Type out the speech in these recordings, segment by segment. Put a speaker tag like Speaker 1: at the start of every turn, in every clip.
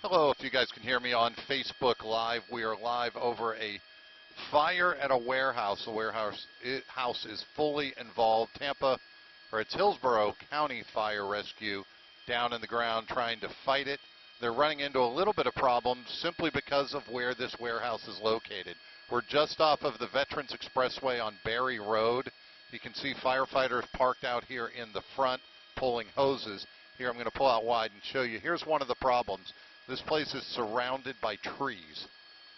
Speaker 1: Hello, if you guys can hear me on Facebook Live, we are live over a fire at a warehouse. The house is fully involved. It's Hillsborough County Fire Rescue down in the ground trying to fight it. They're running into a little bit of problems simply because of where this warehouse is located. We're just off of the Veterans Expressway on Berry Road. You can see firefighters parked out here in the front pulling hoses. Here I'm going to pull out wide and show you. Here's one of the problems. This place is surrounded by trees.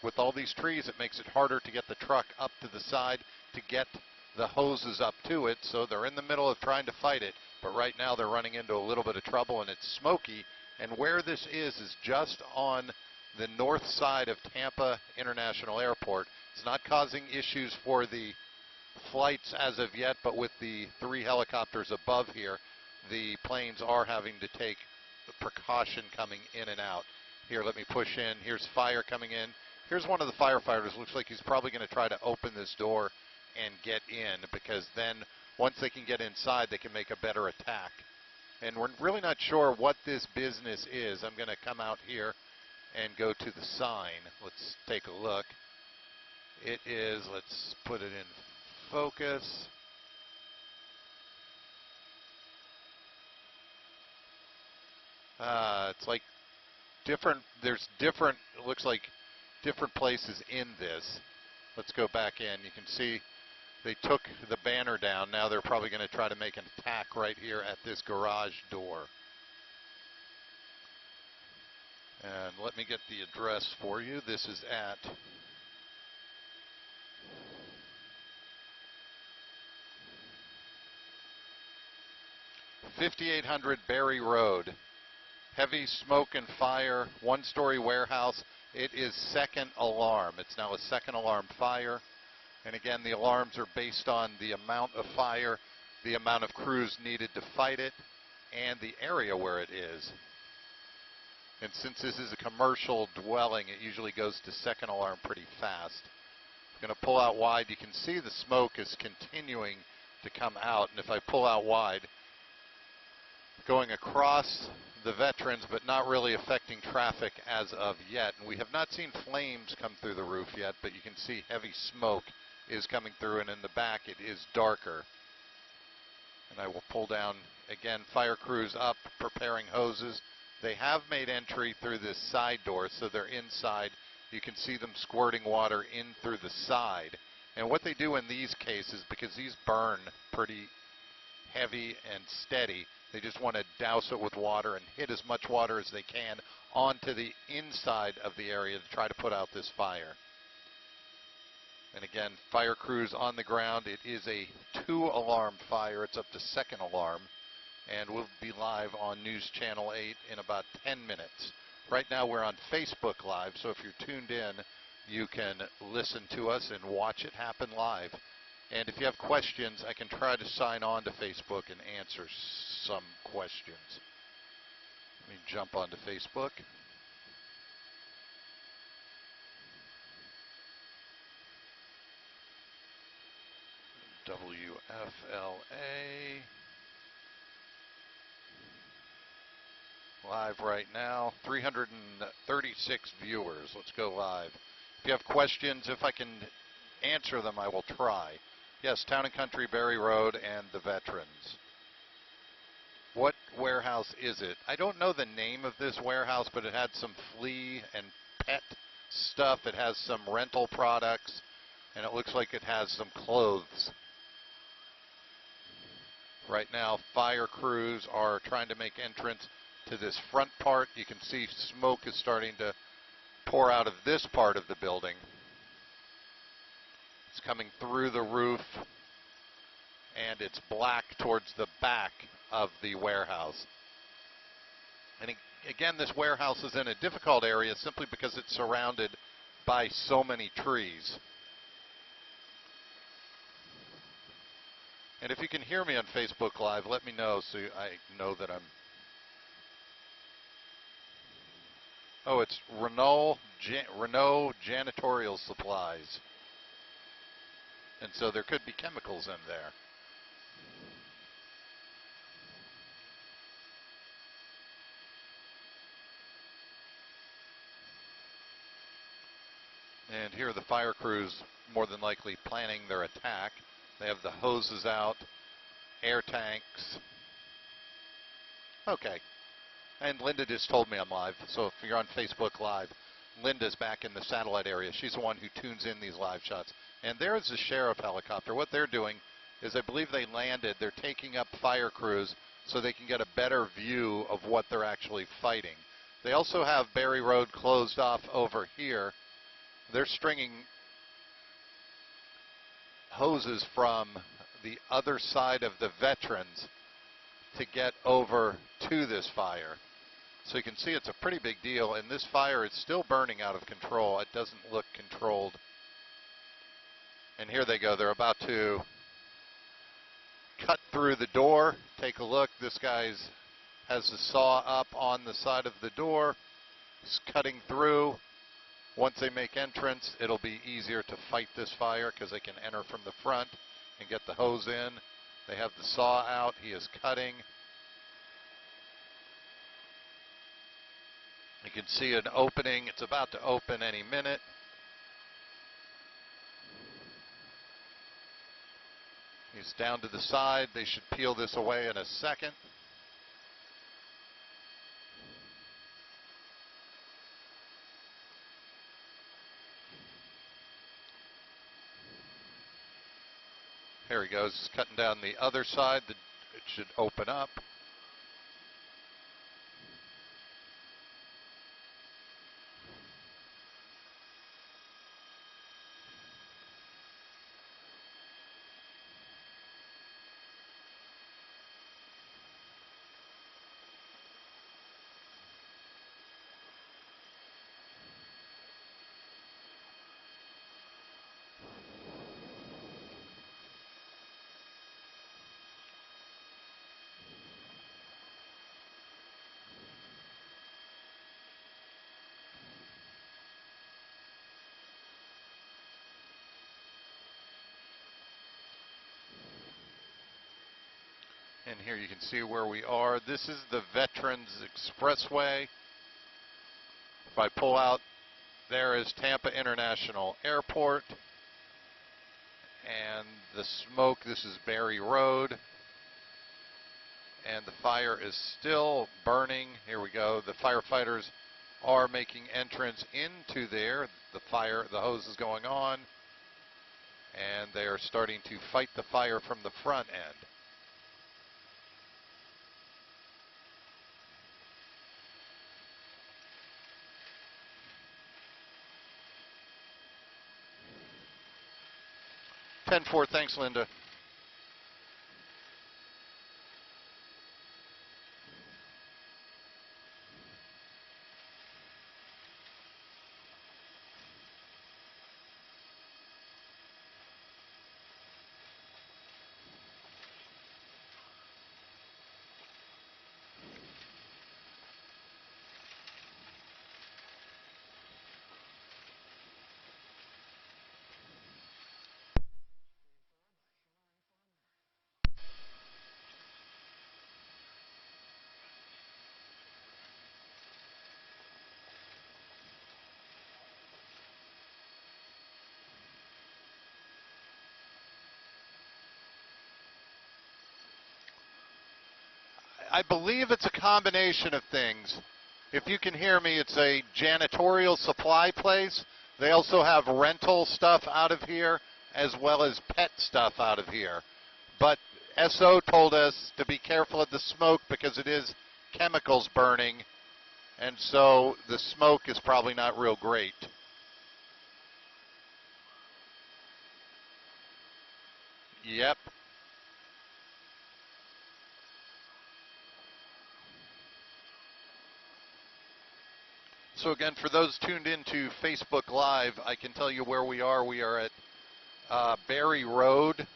Speaker 1: With all these trees, it makes it harder to get the truck up to the side to get the hoses up to it, so they're in the middle of trying to fight it, but right now they're running into a little bit of trouble, and it's smoky. And where this is just on the north side of Tampa International Airport. It's not causing issues for the flights as of yet, but with the 3 helicopters above here, the planes are having to take the precaution coming in and out. Here, let me push in. Here's fire coming in. Here's one of the firefighters. Looks like he's probably going to try to open this door and get in, because then once they can get inside, they can make a better attack. And we're really not sure what this business is. I'm going to come out here and go to the sign. Let's take a look. It is, let's put it in focus. It's like different, it looks like different places in this. Let's go back in. You can see they took the banner down. Now they're probably going to try to make an attack right here at this garage door. And let me get the address for you. This is at 5800 Berry Road. Heavy smoke and fire, 1-story warehouse. It is second alarm. It's now a second alarm fire. And again, the alarms are based on the amount of fire, the amount of crews needed to fight it, and the area where it is. And since this is a commercial dwelling, it usually goes to second alarm pretty fast. I'm going to pull out wide. You can see the smoke is continuing to come out. And if I pull out wide, going across the Veterans, but not really affecting traffic as of yet. And we have not seen flames come through the roof yet, but you can see heavy smoke is coming through, and in the back it is darker. And I will pull down again. Fire crews up, preparing hoses. They have made entry through this side door, so they're inside. You can see them squirting water in through the side. And what they do in these cases, because these burn pretty heavy and steady, they just want to douse it with water and hit as much water as they can onto the inside of the area to try to put out this fire. And again, fire crews on the ground. It is a 2-alarm fire. It's up to second alarm. And we'll be live on News Channel 8 in about 10 minutes. Right now we're on Facebook Live, so if you're tuned in, you can listen to us and watch it happen live. And if you have questions, I can try to sign on to Facebook and answer some questions. Let me jump onto Facebook. WFLA. Live right now, 336 viewers. Let's go live. If you have questions, if I can answer them, I will try. Yes, Town and Country, Berry Road, and the Veterans. What warehouse is it? I don't know the name of this warehouse, but it had some flea and pet stuff. It has some rental products, and it looks like it has some clothes. Right now, fire crews are trying to make entrance to this front part. You can see smoke is starting to pour out of this part of the building. It's coming through the roof, and it's black towards the back of the warehouse. And again, this warehouse is in a difficult area simply because it's surrounded by so many trees. And if you can hear me on Facebook Live, let me know so I know that I'm... Oh, it's Renault Janitorial Supplies. And so there could be chemicals in there. And here are the fire crews more than likely planning their attack. They have the hoses out, air tanks. Okay. And Linda just told me I'm live, so if you're on Facebook Live, Linda's back in the satellite area. She's the one who tunes in these live shots. And there's the sheriff helicopter. What they're doing is I believe they landed. They're taking up fire crews so they can get a better view of what they're actually fighting. They also have Berry Road closed off over here. They're stringing hoses from the other side of the Veterans to get over to this fire. So you can see it's a pretty big deal, and this fire is still burning out of control. It doesn't look controlled. And here they go. They're about to cut through the door. Take a look. This guy has the saw up on the side of the door. He's cutting through. Once they make entrance, it'll be easier to fight this fire because they can enter from the front and get the hose in. They have the saw out. He is cutting. You can see an opening. It's about to open any minute. He's down to the side. They should peel this away in a second. Here he goes. He's cutting down the other side. It should open up. And here you can see where we are. This is the Veterans Expressway. If I pull out, there is Tampa International Airport. And the smoke, this is Berry Road. And the fire is still burning. Here we go. The firefighters are making entrance into there. The hose is going on. And they are starting to fight the fire from the front end. Ten-4, thanks, Linda. I believe it's a combination of things. If you can hear me, it's a janitorial supply place. They also have rental stuff out of here as well as pet stuff out of here. But SO told us to be careful of the smoke because it is chemicals burning, and so the smoke is probably not real great. Yep. So again, for those tuned into Facebook Live, I can tell you where we are. We are at Berry Road.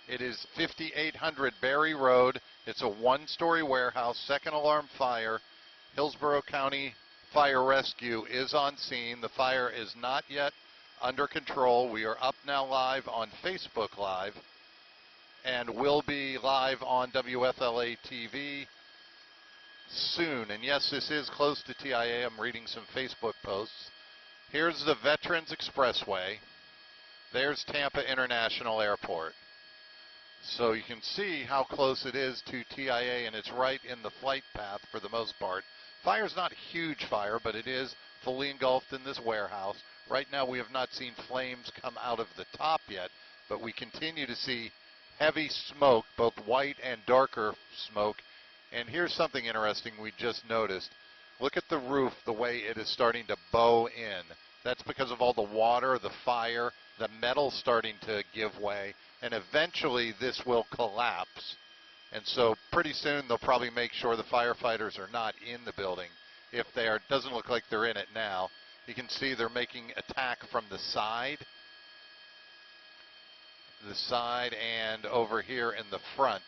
Speaker 1: It is 5800 Berry Road. It's a one-story warehouse, second alarm fire. Hillsborough County Fire Rescue is on scene. The fire is not yet under control. We are up now live on Facebook Live and will be live on WFLA TV soon. And yes, this is close to TIA. I'm reading some Facebook posts. Here's the Veterans Expressway. There's Tampa International Airport. So you can see how close it is to TIA, and it's right in the flight path for the most part. Fire's not a huge fire, but it is fully engulfed in this warehouse. Right now we have not seen flames come out of the top yet, but we continue to see heavy smoke, both white and darker smoke. And here's something interesting we just noticed. Look at the roof, the way it is starting to bow in. That's because of all the water, the fire, the metal starting to give way, and eventually this will collapse. And so pretty soon they'll probably make sure the firefighters are not in the building. If they are, it doesn't look like they're in it now. You can see they're making attack from the side and over here in the front.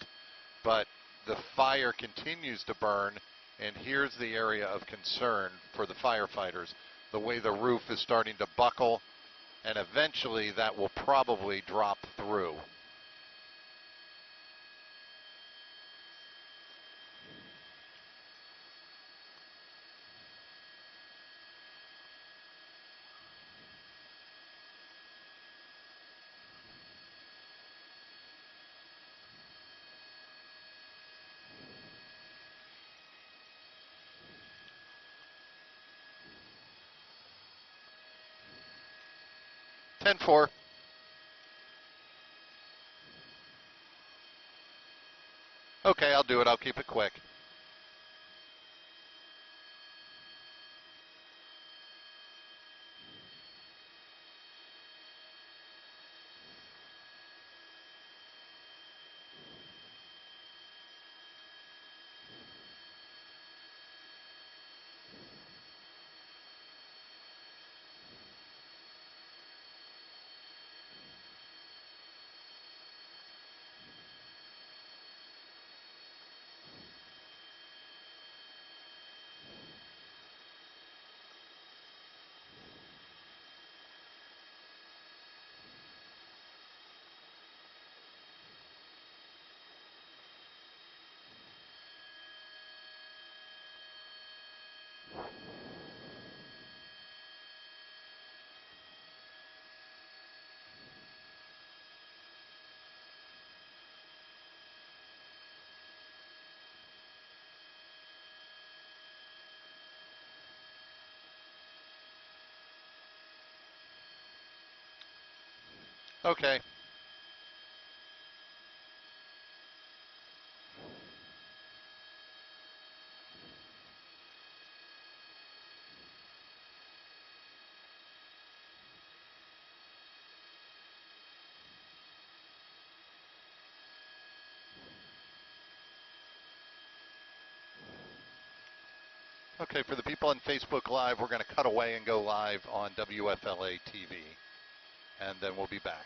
Speaker 1: But the fire continues to burn, and here's the area of concern for the firefighters. The way the roof is starting to buckle, and eventually that will probably drop through. Ten-4. Okay, I'll do it. I'll keep it quick. Okay. Okay, for the people on Facebook Live, we're going to cut away and go live on WFLA TV, and then we'll be back.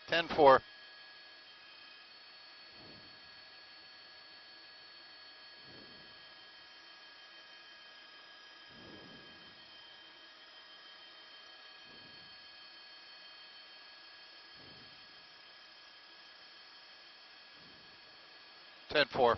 Speaker 1: Ten-4. Ten-4.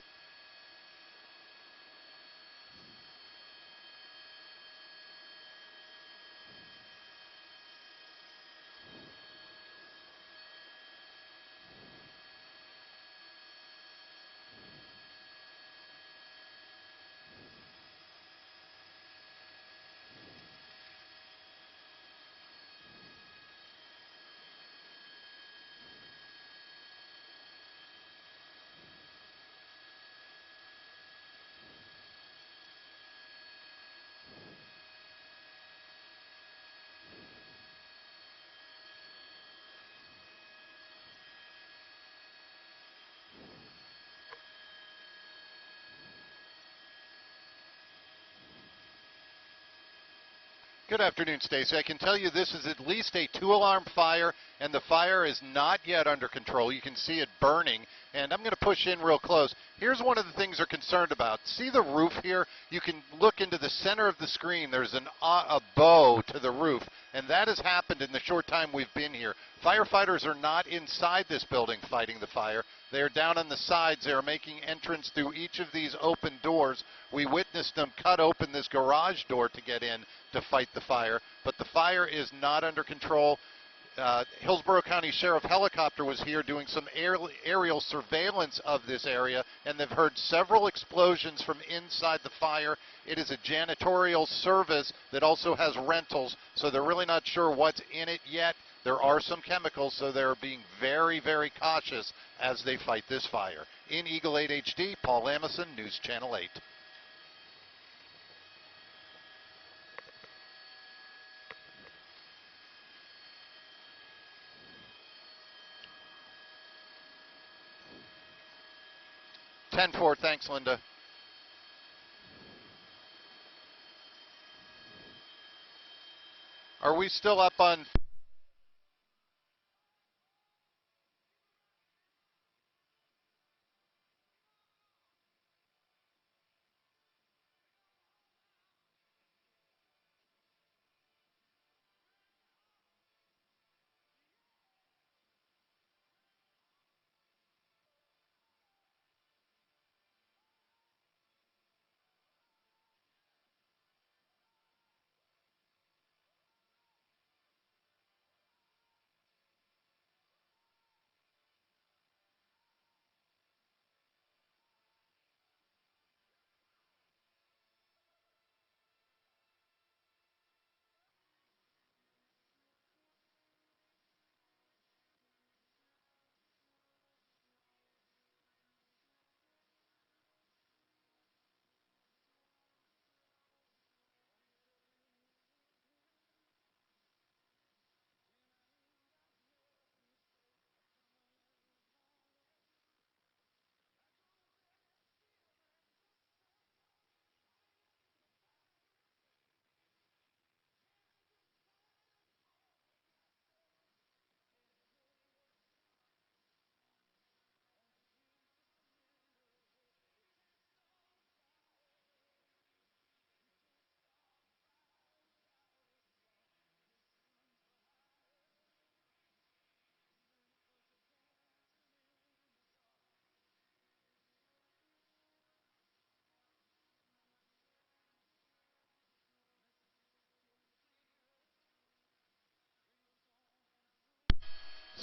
Speaker 1: Good afternoon, Stacy. I can tell you this is at least a 2-alarm fire, and the fire is not yet under control. You can see it burning, and I'm going to push in real close. Here's one of the things they're concerned about. See the roof here? You can look into the center of the screen. There's a bow to the roof, and that has happened in the short time we've been here. Firefighters are not inside this building fighting the fire. They are down on the sides. They are making entrance through each of these open doors. We witnessed them cut open this garage door to get in to fight the fire, but the fire is not under control. Hillsborough County Sheriff helicopter was here doing some aerial surveillance of this area, and they've heard several explosions from inside the fire. It is a janitorial service that also has rentals, so they're really not sure what's in it yet. There are some chemicals, so they're being very, very cautious as they fight this fire. In Eagle 8 HD, Paul Lamison, News Channel 8. Ten-4, thanks, Linda. Are we still up on...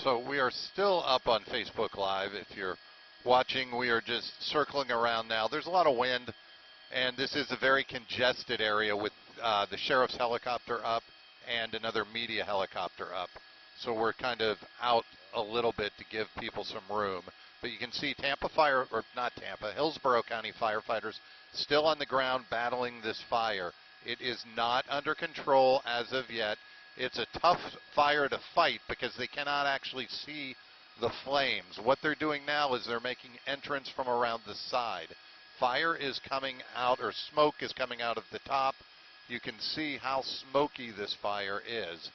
Speaker 1: So we are still up on Facebook Live. If you're watching, we are just circling around now. There's a lot of wind, and this is a very congested area with the sheriff's helicopter up and another media helicopter up. So we're kind of out a little bit to give people some room. But you can see Hillsborough County firefighters still on the ground battling this fire. It is not under control as of yet. It's a tough fire to fight because they cannot actually see the flames. What they're doing now is they're making entrance from around the side. Fire is coming out, or smoke is coming out of the top. You can see how smoky this fire is.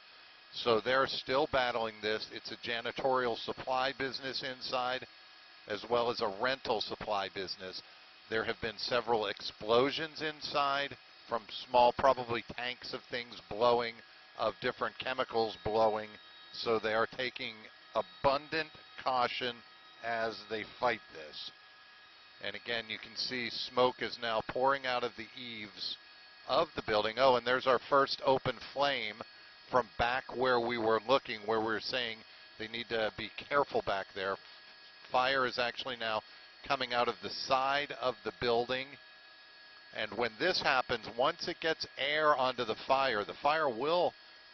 Speaker 1: So they're still battling this. It's a janitorial supply business inside, as well as a rental supply business. There have been several explosions inside from small, probably tanks of things blowing, of different chemicals blowing. So they are taking abundant caution as they fight this. And again, you can see smoke is now pouring out of the eaves of the building. Oh, and there's our first open flame from back where we were looking, where we were saying they need to be careful back there. Fire is actually now coming out of the side of the building. And when this happens, once it gets air onto the fire will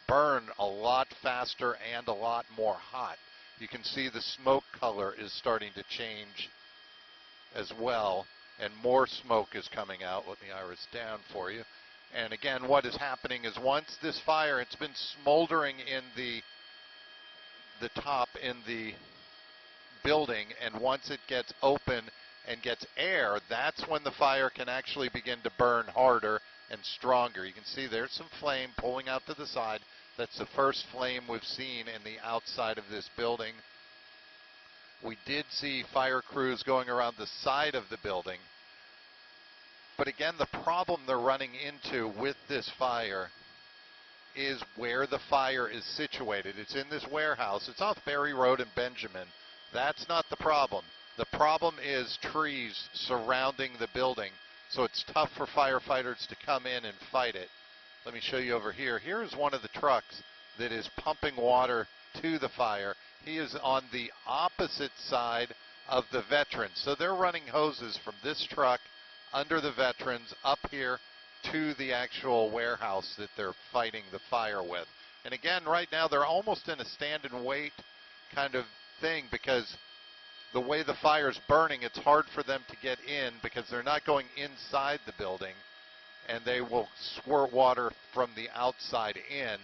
Speaker 1: burn a lot faster and a lot more hot. You can see the smoke color is starting to change as well, and more smoke is coming out. Let the iris down for you. And again, what is happening is once this fire, it's been smoldering in the top in the building, and once it gets open and gets air, that's when the fire can actually begin to burn harder and stronger. You can see there's some flame pulling out to the side. That's the first flame we've seen in the outside of this building. We did see fire crews going around the side of the building. But again, the problem they're running into with this fire is where the fire is situated. It's in this warehouse. It's off Berry Road in Benjamin. That's not the problem. The problem is trees surrounding the building, so it's tough for firefighters to come in and fight it. Let me show you over here. Here's one of the trucks that is pumping water to the fire. He is on the opposite side of the veterans. So they're running hoses from this truck under the veterans up here to the actual warehouse that they're fighting the fire with. And again, right now they're almost in a stand and wait kind of thing, because the way the fire's burning, it's hard for them to get in because they're not going inside the building, and they will squirt water from the outside in,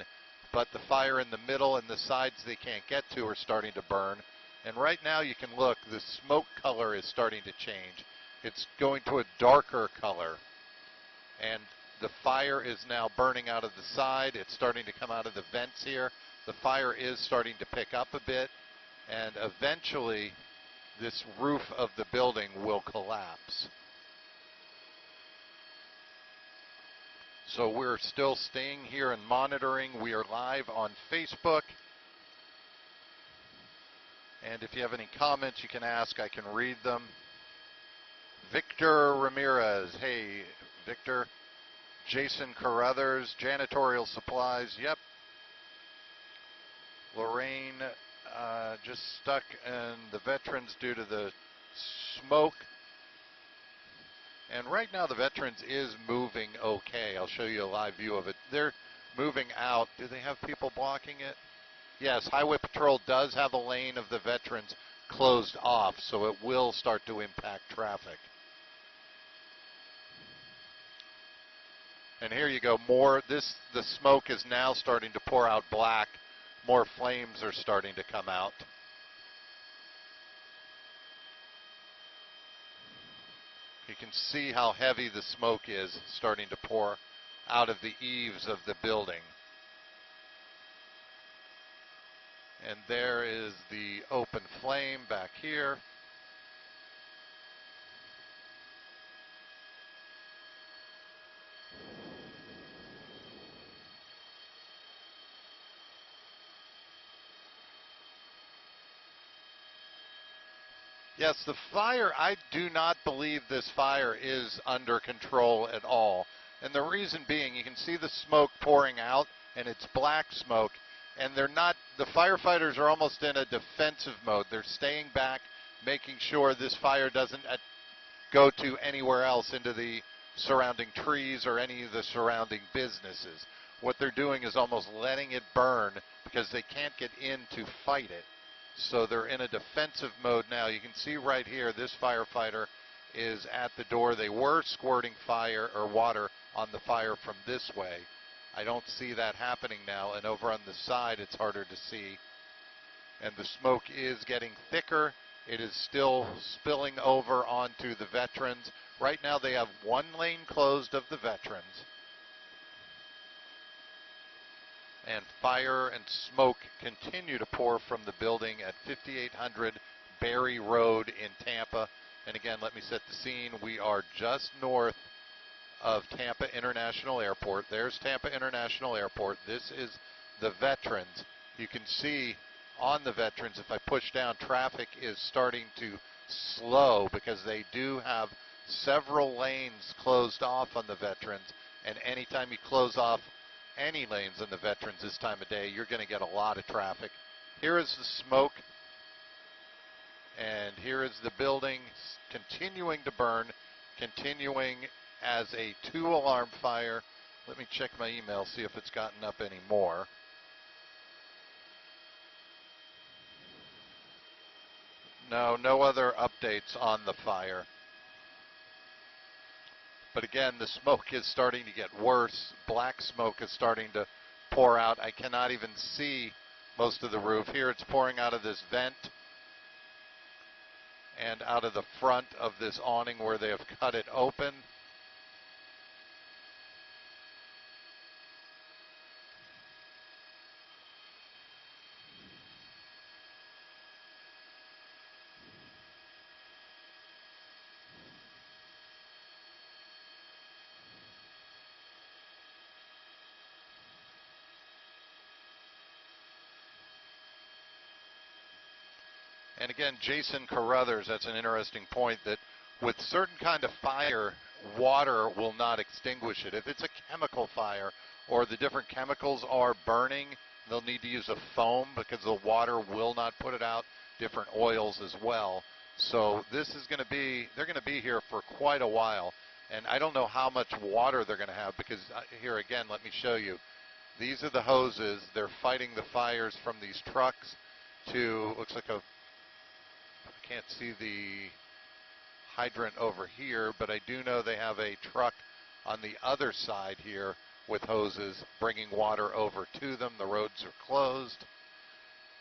Speaker 1: but the fire in the middle and the sides they can't get to are starting to burn. And right now you can look, the smoke color is starting to change. It's going to a darker color, and the fire is now burning out of the side. It's starting to come out of the vents here. The fire is starting to pick up a bit, and eventually this roof of the building will collapse. So we're still staying here and monitoring. We are live on Facebook. And if you have any comments you can ask, I can read them. Victor Ramirez, hey Victor. Jason Carruthers, janitorial supplies, yep. Lorraine, just stuck in the veterans due to the smoke. And right now the veterans is moving okay. I'll show you a live view of it. They're moving out. Do they have people blocking it? Yes, Highway Patrol does have a lane of the veterans closed off, so it will start to impact traffic. And here you go, the smoke is now starting to pour out black. More flames are starting to come out. You can see how heavy the smoke is starting to pour out of the eaves of the building. And there is the open flame back here. Yes, the fire, I do not believe this fire is under control at all. And the reason being, you can see the smoke pouring out, and it's black smoke, and the firefighters are almost in a defensive mode. They're staying back, making sure this fire doesn't go to anywhere else into the surrounding trees or any of the surrounding businesses. What they're doing is almost letting it burn because they can't get in to fight it. So they're in a defensive mode now. You can see right here, this firefighter is at the door. They were squirting fire or water on the fire from this way. I don't see that happening now, and over on the side it's harder to see. And the smoke is getting thicker. It is still spilling over onto the veterans. Right now they have one lane closed of the veterans. And fire and smoke continue to pour from the building at 5800 Berry Road in Tampa. And again, let me set the scene. We are just north of Tampa International Airport. There's Tampa International Airport. This is the veterans. You can see on the veterans, if I push down, traffic is starting to slow because they do have several lanes closed off on the veterans. And anytime you close off any lanes on the veterans this time of day, you're going to get a lot of traffic. Here is the smoke, and here is the building continuing to burn, continuing as a 2-alarm fire. Let me check my email, see if it's gotten up any more. No other updates on the fire. But again, the smoke is starting to get worse. Black smoke is starting to pour out. I cannot even see most of the roof. Here it's pouring out of this vent and out of the front of this awning where they have cut it open. And again, Jason Carruthers, that's an interesting point, that with certain kind of fire, water will not extinguish it. If it's a chemical fire or the different chemicals are burning, they'll need to use a foam because the water will not put it out, different oils as well. So this is going to be, they're going to be here for quite a while. And I don't know how much water they're going to have because here again, let me show you. These are the hoses. They're fighting the fires from these trucks to, looks like a, I can't see the hydrant over here, but I do know they have a truck on the other side here with hoses bringing water over to them. The roads are closed.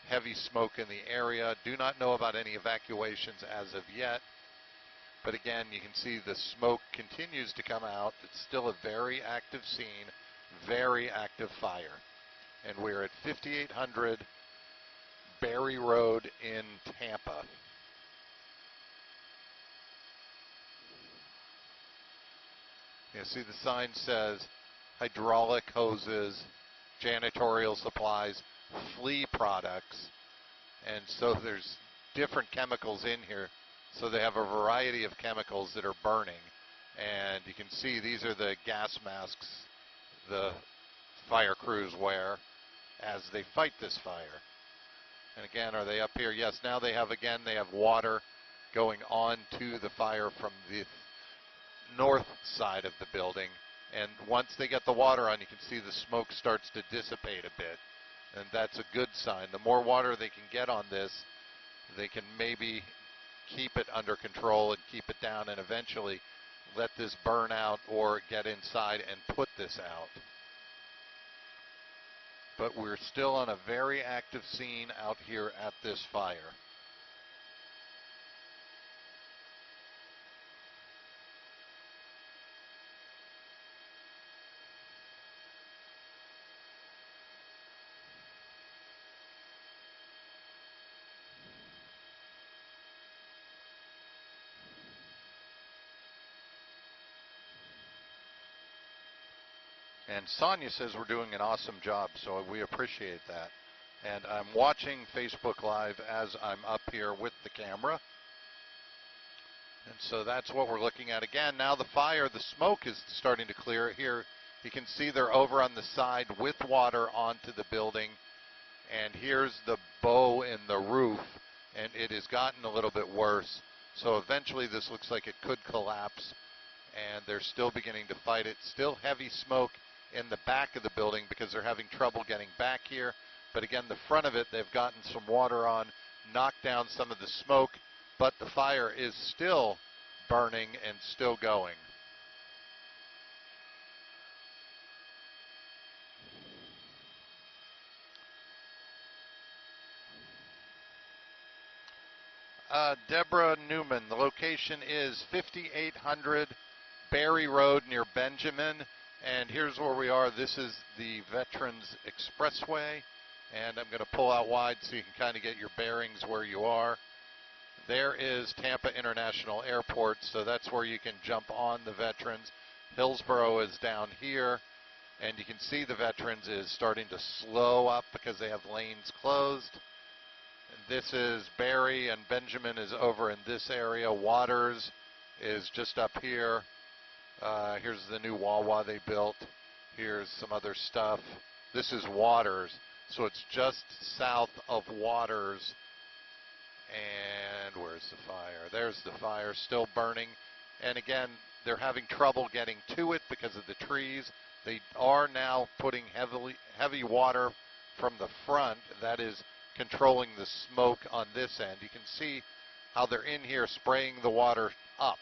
Speaker 1: Heavy smoke in the area. Do not know about any evacuations as of yet. But again, you can see the smoke continues to come out. It's still a very active scene, very active fire. And we're at 5800 Berry Road in Tampa. You see the sign says hydraulic hoses, janitorial supplies, flea products. And so there's different chemicals in here. So they have a variety of chemicals that are burning. And you can see these are the gas masks the fire crews wear as they fight this fire. And again, are they up here? Yes, now they have, again, they have water going on to the fire from the north side of the building. And once they get the water on, you can see the smoke starts to dissipate a bit. And that's a good sign. The more water they can get on this, they can maybe keep it under control and keep it down and eventually let this burn out or get inside and put this out. But we're still on a very active scene out here at this fire. And Sonia says we're doing an awesome job, so we appreciate that. And I'm watching Facebook Live as I'm up here with the camera. And so that's what we're looking at. Again, now the fire, the smoke is starting to clear. Here you can see they're over on the side with water onto the building. And here's the bow in the roof, and it has gotten a little bit worse. So eventually this looks like it could collapse, and they're still beginning to fight it. Still heavy smoke in the back of the building because they're having trouble getting back here. But again, the front of it, they've gotten some water on, knocked down some of the smoke, but the fire is still burning and still going. Deborah Newman, the location is 5800 Berry Road near Benjamin. And here's where we are. This is the Veterans Expressway. And I'm going to pull out wide so you can kind of get your bearings where you are. There is Tampa International Airport, so that's where you can jump on the Veterans. Hillsborough is down here. And you can see the Veterans is starting to slow up because they have lanes closed. And this is Berry, and Benjamin is over in this area. Waters is just up here. Here's the new Wawa they built. Here's some other stuff. This is Waters, so it's just south of Waters. And where's the fire? There's the fire, still burning. And again, they're having trouble getting to it because of the trees. They are now putting heavy water from the front. That is controlling the smoke on this end. You can see how they're in here spraying the water up.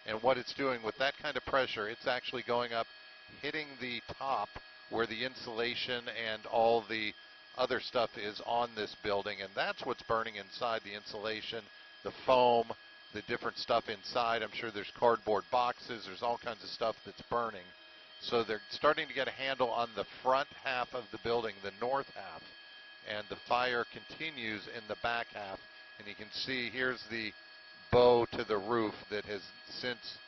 Speaker 1: And what it's doing with that kind of pressure, it's actually going up, hitting the top where the insulation and all the other stuff is on this building. And that's what's burning inside, the insulation, the foam, the different stuff inside. I'm sure there's cardboard boxes. There's all kinds of stuff that's burning. So they're starting to get a handle on the front half of the building, the north half. And the fire continues in the back half. And you can see here's the bow to the roof that has since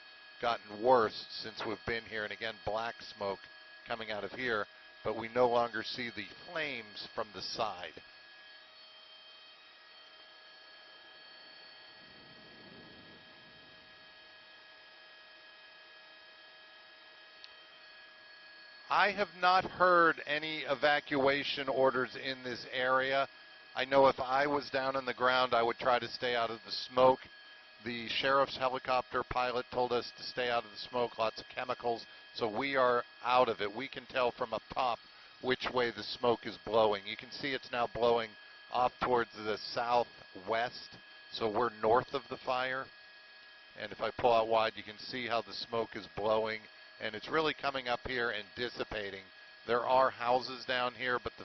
Speaker 1: gotten worse since we've been here. And again, black smoke coming out of here, but we no longer see the flames from the side. I have not heard any evacuation orders in this area. I know if I was down on the ground, I would try to stay out of the smoke. The sheriff's helicopter pilot told us to stay out of the smoke, lots of chemicals, so we are out of it. We can tell from up top which way the smoke is blowing. You can see it's now blowing off towards the southwest, so we're north of the fire. And if I pull out wide, you can see how the smoke is blowing, and it's really coming up here and dissipating. There are houses down here, but the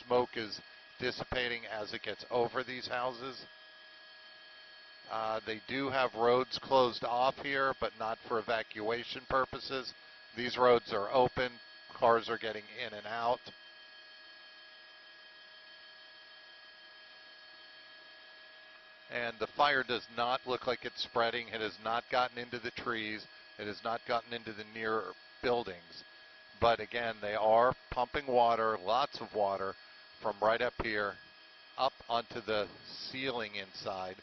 Speaker 1: smoke is dissipating as it gets over these houses. They do have roads closed off here, but not for evacuation purposes. These roads are open. Cars are getting in and out. And the fire does not look like it's spreading. It has not gotten into the trees. It has not gotten into the near buildings. But again, they are pumping water, lots of water, from right up here up onto the ceiling inside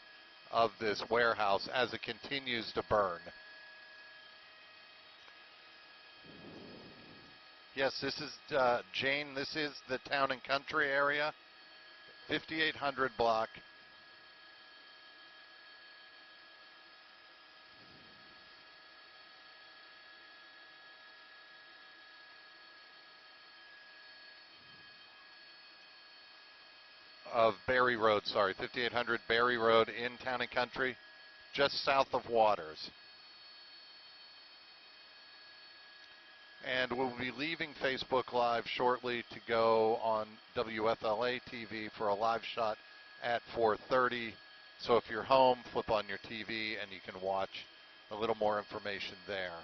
Speaker 1: of this warehouse as it continues to burn. Yes, this is Jane. This is the Town and Country area, 5800 block. Of Berry Road, sorry, 5800 Berry Road in Town and Country, just south of Waters. And we'll be leaving Facebook Live shortly to go on WFLA TV for a live shot at 4:30. So if you're home, flip on your TV and you can watch a little more information there.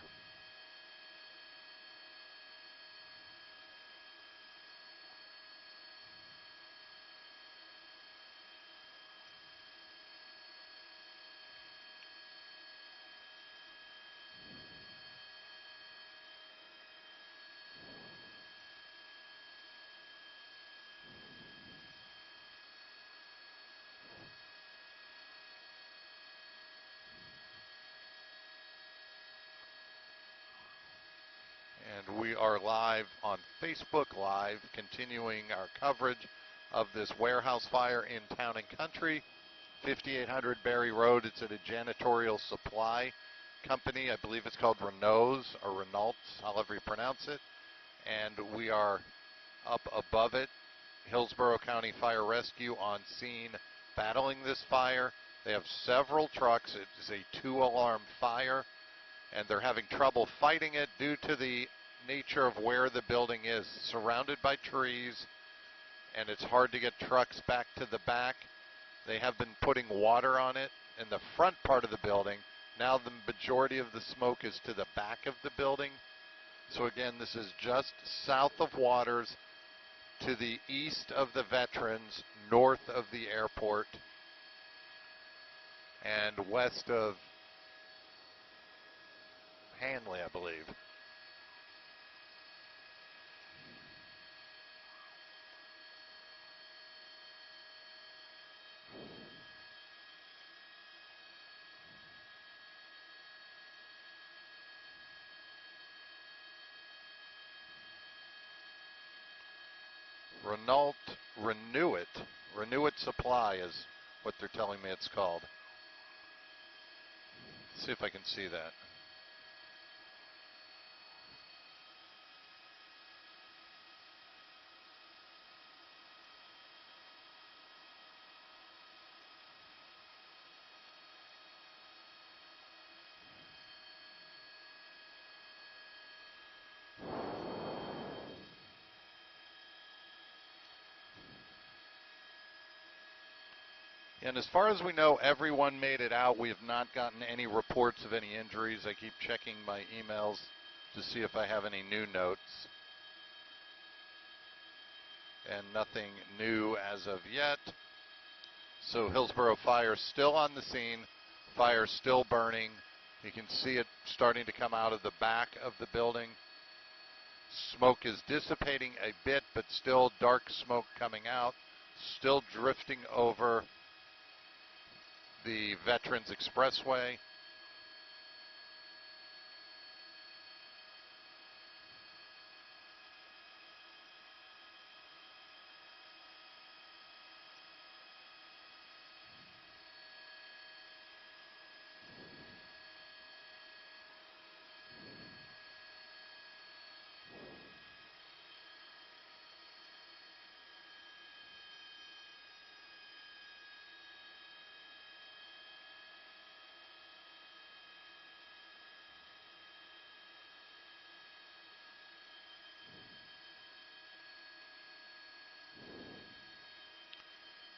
Speaker 1: And we are live on Facebook Live, continuing our coverage of this warehouse fire in Town and Country, 5800 Berry Road. It's at a janitorial supply company. I believe it's called Renault's or Renault's, however you pronounce it. And we are up above it. Hillsborough County Fire Rescue on scene battling this fire. They have several trucks. It is a 2-alarm fire, and they're having trouble fighting it due to the nature of where the building is, surrounded by trees, and it's hard to get trucks back to the back. They have been putting water on it in the front part of the building. Now the majority of the smoke is to the back of the building. So again, this is just south of Waters, to the east of the Veterans, north of the airport, and west of Hanley, I believe. Renew It Supply is what they're telling me it's called. Let's see if I can see that. And as far as we know, everyone made it out. We have not gotten any reports of any injuries. I keep checking my emails to see if I have any new notes. And nothing new as of yet. So Hillsborough Fire still on the scene. Fire still burning. You can see it starting to come out of the back of the building. Smoke is dissipating a bit, but still dark smoke coming out. Still drifting over the Veterans Expressway.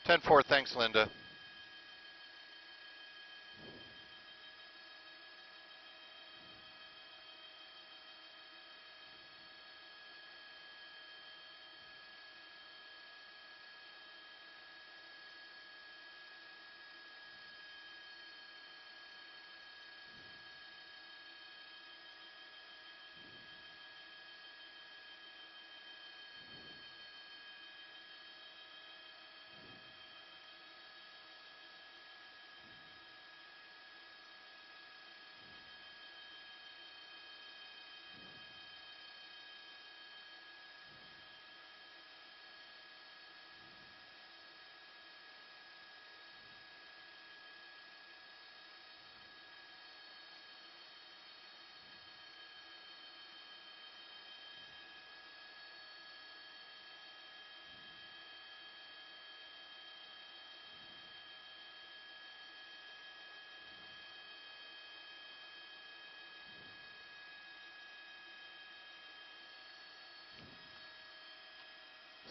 Speaker 1: 10-4, thanks, Linda.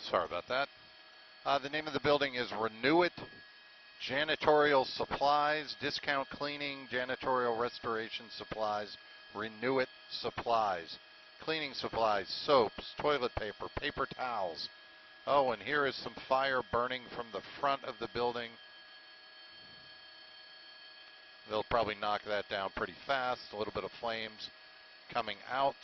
Speaker 1: Sorry about that. The name of the building is Renew It Janitorial Supplies, Discount Cleaning, Janitorial Restoration Supplies, Renew It Supplies. Cleaning supplies, soaps, toilet paper, paper towels. Oh, and here is some fire burning from the front of the building. They'll probably knock that down pretty fast. A little bit of flames coming out.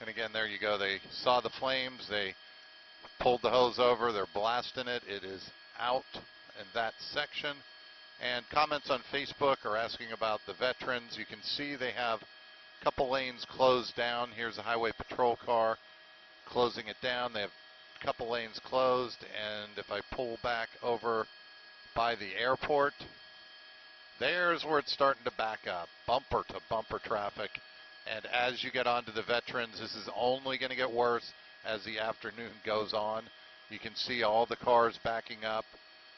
Speaker 1: And again, there you go. They saw the flames. They pulled the hose over. They're blasting it. It is out in that section. And comments on Facebook are asking about the veterans. You can see they have a couple lanes closed down. Here's a highway patrol car closing it down. They have a couple lanes closed. And if I pull back over by the airport, there's where it's starting to back up. Bumper to bumper traffic. And as you get onto the veterans, this is only going to get worse as the afternoon goes on. You can see all the cars backing up.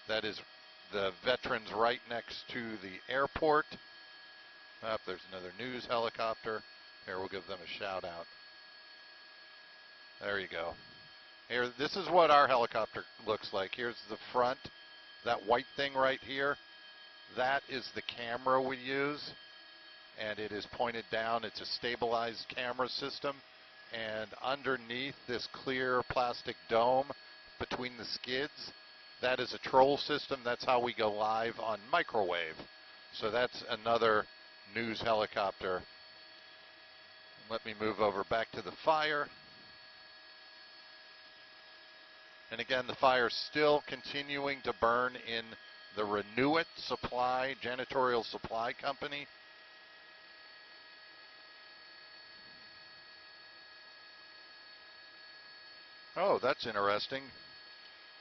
Speaker 1: That is the veterans right next to the airport. There's another news helicopter. Here, we'll give them a shout out. There you go. Here, this is what our helicopter looks like. Here's the front. That white thing right here, that is the camera we use. And it is pointed down. It's a stabilized camera system. And underneath this clear plastic dome between the skids, that is a troll system. That's how we go live on microwave. So that's another news helicopter. Let me move over back to the fire. And again, the fire is still continuing to burn in the Renew It Supply, Janitorial Supply Company. Oh, that's interesting.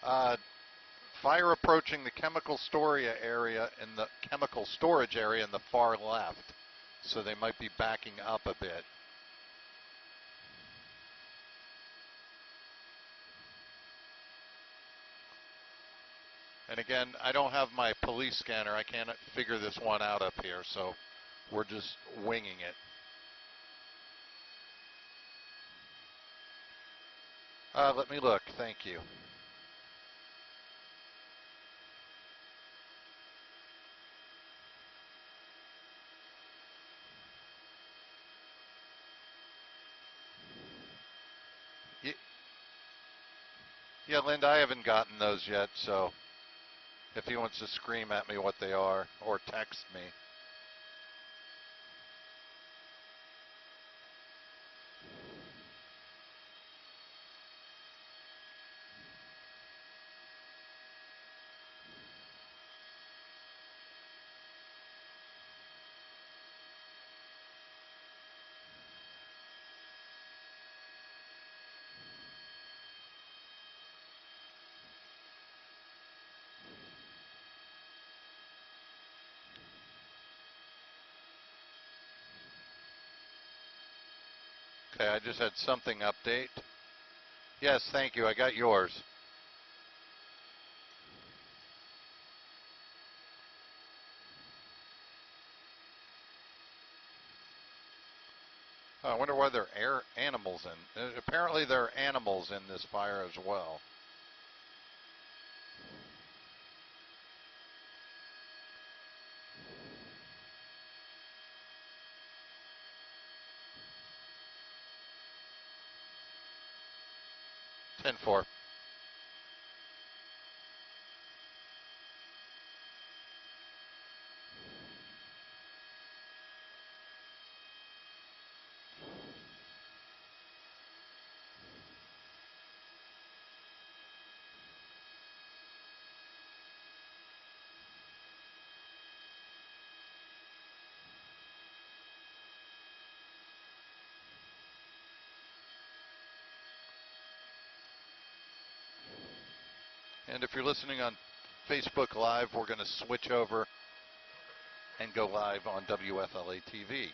Speaker 1: Fire approaching the chemical storage area in the far left. So they might be backing up a bit. And again, I don't have my police scanner. I can't figure this one out up here, so we're just winging it. Let me look. Thank you. Yeah, Linda, I haven't gotten those yet, so if he wants to scream at me what they are or text me. Okay, I just had something update. Yes, thank you. I got yours. Oh, I wonder why there are animals in. Apparently there are animals in this fire as well. Ten four. And if you're listening on Facebook Live, we're going to switch over and go live on WFLA TV.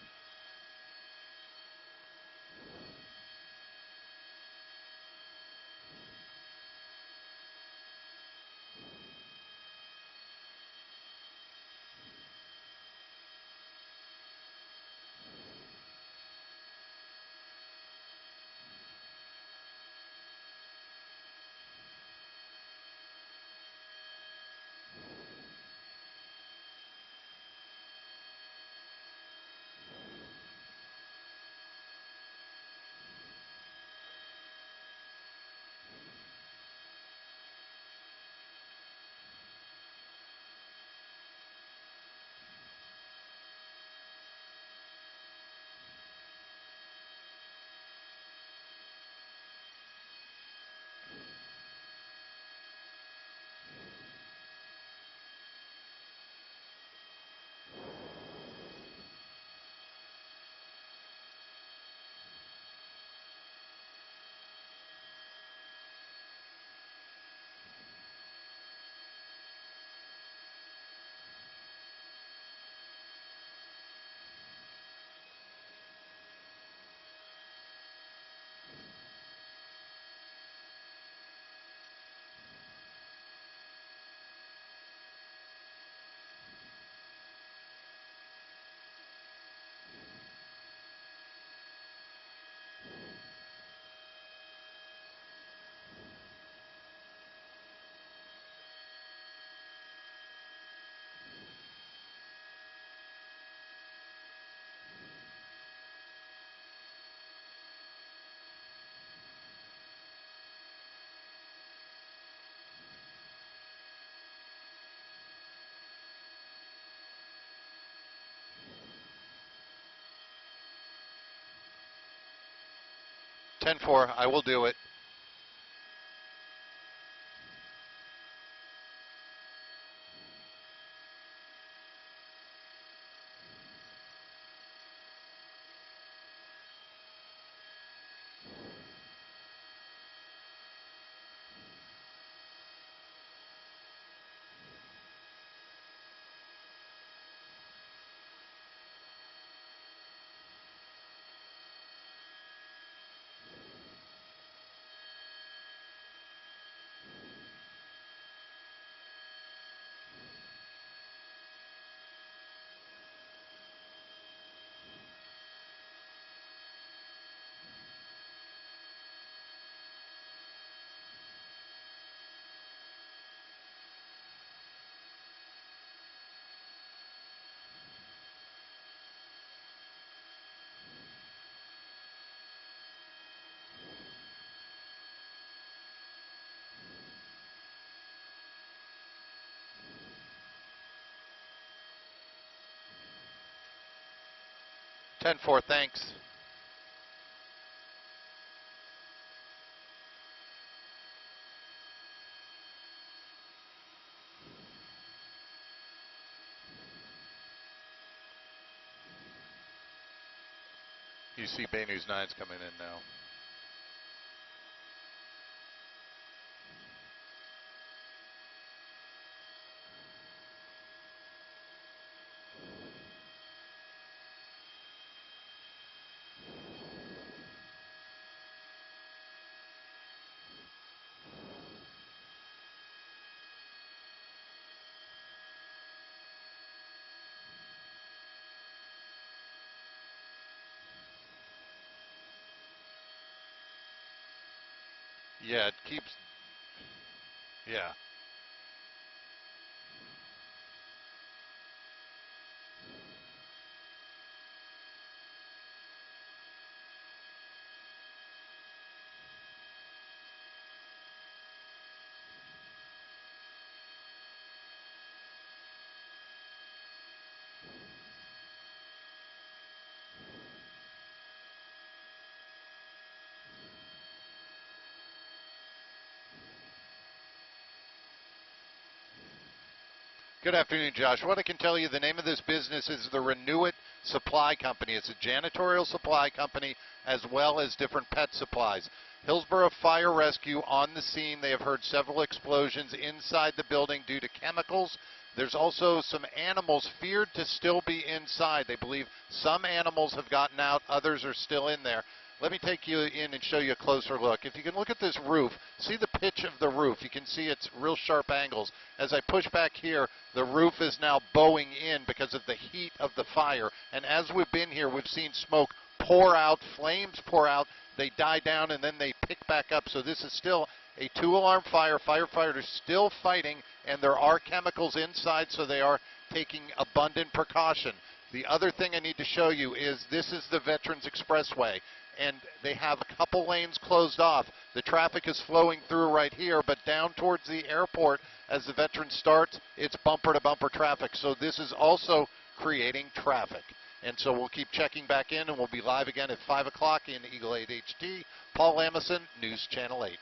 Speaker 1: Ten four. I will do it. Ten four. Thanks. You see Bay News 9's coming in now. Yeah, it keeps, yeah. Good afternoon, Josh. What I can tell you, the name of this business is the Renew It Supply Company. It's a janitorial supply company as well as different pet supplies. Hillsborough Fire Rescue on the scene. They have heard several explosions inside the building due to chemicals. There's also some animals feared to still be inside. They believe some animals have gotten out, others are still in there. Let me take you in and show you a closer look. If you can look at this roof, see the pitch of the roof. You can see it's real sharp angles. As I push back here, the roof is now bowing in because of the heat of the fire. And as we've been here, we've seen smoke pour out, flames pour out. They die down and then they pick back up. So this is still a 2-alarm fire. Firefighters still fighting, and there are chemicals inside, so they are taking abundant precaution. The other thing I need to show you is this is the Veterans Expressway, and they have a couple lanes closed off. The traffic is flowing through right here, but down towards the airport, as the Veterans starts, it's bumper-to-bumper traffic. So this is also creating traffic. And so we'll keep checking back in, and we'll be live again at 5 o'clock in Eagle 8 HD. Paul Lamison, News Channel 8.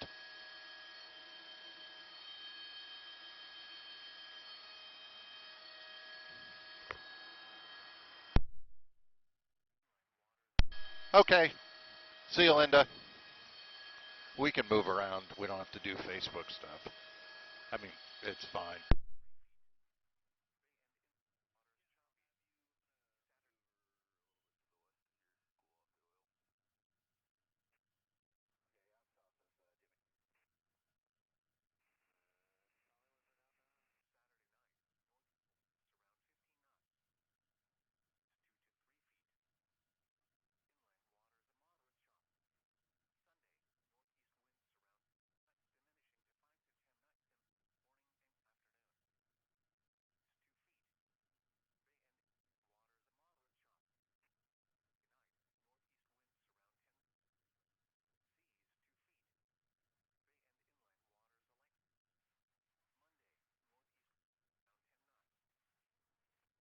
Speaker 1: Okay. See you, Linda. We can move around. We don't have to do Facebook stuff. I mean, it's fine.